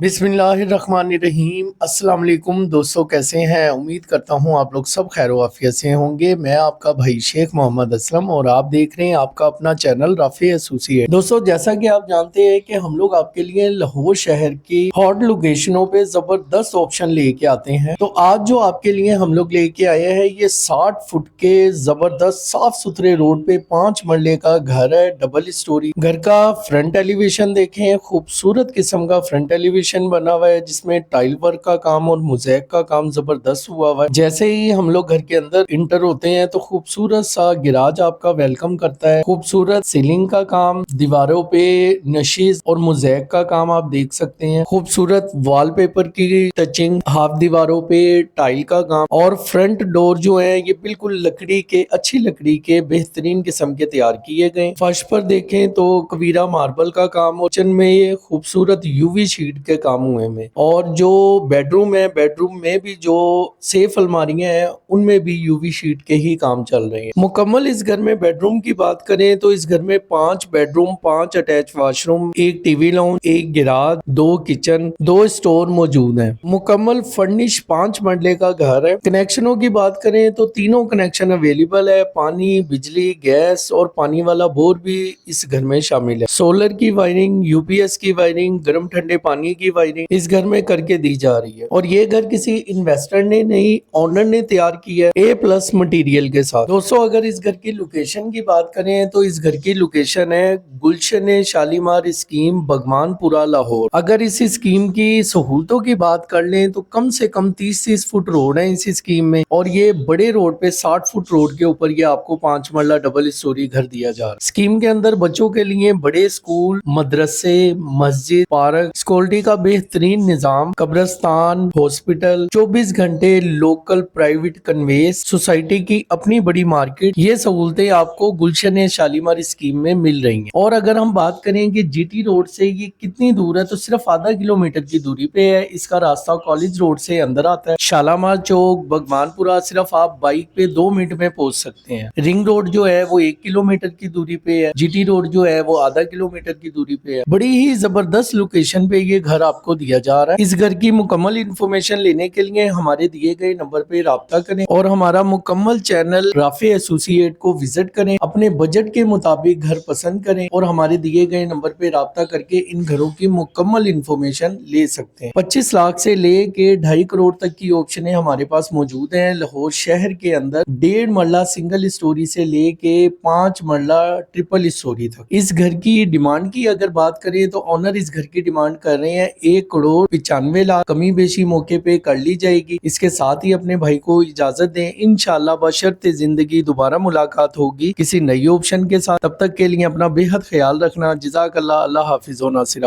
بسم اللہ الرحمن الرحیم۔ السلام علیکم دوستو، کیسے ہیں؟ امید کرتا ہوں آپ لوگ سب خیر و عافیت سے ہوں گے۔ میں آپ کا بھائی شیخ محمد اسلم اور آپ دیکھ رہے ہیں آپ کا اپنا چینل رافع ایسوسی ایٹ۔ دوستو، جیسا کہ آپ جانتے ہیں کہ ہم لوگ آپ کے لیے لاہور شہر کی ہاٹ لوکیشنوں پہ زبردست آپشن لے کے آتے ہیں۔ تو آج جو آپ کے لیے ہم لوگ لے کے آئے ہیں، یہ 60 فٹ کے زبردست صاف ستھرے روڈ پہ 5 مرلے کا گھر ہے، ڈبل اسٹوری۔ گھر کا فرنٹ ایلیویشن دیکھیں، خوبصورت قسم کا فرنٹ ایلیویشن بنا ہوا ہے جس میں ٹائل ورک کا کام اور موزیک کا کام زبردست ہوا ہوا ہے۔ جیسے ہی ہم لوگ گھر کے اندر انٹر ہوتے ہیں تو خوبصورت سا گراج آپ کا ویلکم کرتا ہے۔ خوبصورت سیلنگ کا کام، دیواروں پہ نشیز اور موزیک کا کام آپ دیکھ سکتے ہیں۔ خوبصورت وال پیپر کی ٹچنگ، ہاف دیواروں پہ ٹائل کا کام، اور فرنٹ ڈور جو ہے یہ بالکل لکڑی کے، اچھی لکڑی کے بہترین قسم کے تیار کیے گئے۔ فرش پر دیکھیں تو کویرا ماربل کا کام، اور کچن میں یہ خوبصورت یو وی شیٹ کے کام ہوئے میں، اور جو بیڈ روم ہے، بیڈ روم میں بھی جو سیف الماریاں ہیں ان میں بھی یو وی شیٹ کے ہی کام چل رہے ہیں۔ مکمل اس گھر میں بیڈ روم کی بات کریں تو اس گھر میں 5 bed room, 5 attach wash room, 1 T V lounge, 1 grudge, 2 kitchen, 2 store موجود ہیں۔ مکمل فرنش 5 مرلے کا گھر ہے۔ کنیکشنوں کی بات کریں تو تینوں کنیکشن اویلیبل ہے، پانی، بجلی، گیس اور پانی والا بور بھی اس گھر میں شامل ہے۔ سولر کی وائرنگ، یو پی ایس کی وائرنگ، گرم ٹھنڈے پانی کی وائرنگ اس گھر میں کر کے دی جا رہی ہے، اور یہ گھر کسی انویسٹر نے نہیں، اونر نے تیار کی ہے A+ مٹیریل کے ساتھ۔ دوستو، اگر اس گھر کی لوکیشن کی بات کریں تو اس گھر کی لوکیشن ہے گلشن شالیمار اسکیم، بھگوان پورہ، لاہور۔ اگر اس اسکیم کی سہولتوں کی بات کر لیں تو کم سے کم 30 فٹ روڈ ہے اس اسکیم میں، اور یہ بڑے روڈ پہ 60 فٹ روڈ کے اوپر یہ آپ کو 5 مرلہ ڈبل اسٹوری گھر دیا جا رہا ہے۔ اسکیم کے اندر بچوں کے لیے بڑے اسکول، مدرسے، مسجد، پارک، سیکورٹی کا بہترین نظام، قبرستان، ہاسپٹل، 24 گھنٹے لوکل پرائیویٹ کنویز، سوسائٹی کی اپنی بڑی مارکیٹ، یہ سہولتیں آپ کو گلشن شالیمار اسکیم میں مل رہی ہیں۔ اور اگر ہم بات کریں کہ جی ٹی روڈ سے یہ کتنی دور ہے تو صرف ½ کلومیٹر کی دوری پہ ہے۔ اس کا راستہ کالج روڈ سے اندر آتا ہے۔ شالیمار چوک، بھگوان پورہ صرف آپ بائک پہ 2 منٹ میں پہنچ سکتے ہیں۔ رنگ روڈ جو ہے وہ 1 کلومیٹر کی دوری پہ ہے۔ جی ٹی روڈ جو ہے وہ ½ کلومیٹر کی دوری پہ ہے۔ بڑی ہی زبردست لوکیشن پہ یہ گھر آپ کو دیا جا رہا ہے۔ اس گھر کی مکمل انفارمیشن لینے کے لیے ہمارے دیے گئے نمبر پہ رابطہ کریں اور ہمارا مکمل چینل رافع ایسوسی ایٹ کو وزٹ کریں، اپنے بجٹ کے مطابق گھر پسند کریں اور ہمارے دیے گئے نمبر پہ رابطہ کر کے ان گھروں کی مکمل انفارمیشن لے سکتے ہیں۔ 25 لاکھ سے لے کے 2.5 کروڑ تک کی آپشنیں ہمارے پاس موجود ہیں لاہور شہر کے اندر، 1.5 مرلہ سنگل اسٹوری سے لے کے 5 مرلہ ٹرپل اسٹوری تک۔ اس گھر کی ڈیمانڈ کی اگر بات کریں تو آنر اس گھر کی ڈیمانڈ کر رہے ہیں 1,95,00,000، کمی بیشی موقع پہ کر لی جائے گی۔ اس کے ساتھ ہی اپنے بھائی کو اجازت دیں، انشاءاللہ بشرط زندگی دوبارہ ملاقات ہوگی کسی نئی آپشن کے ساتھ۔ تب تک کے لیے اپنا بے حد خیال رکھنا۔ جزاک اللہ، اللہ حافظ و ناصر۔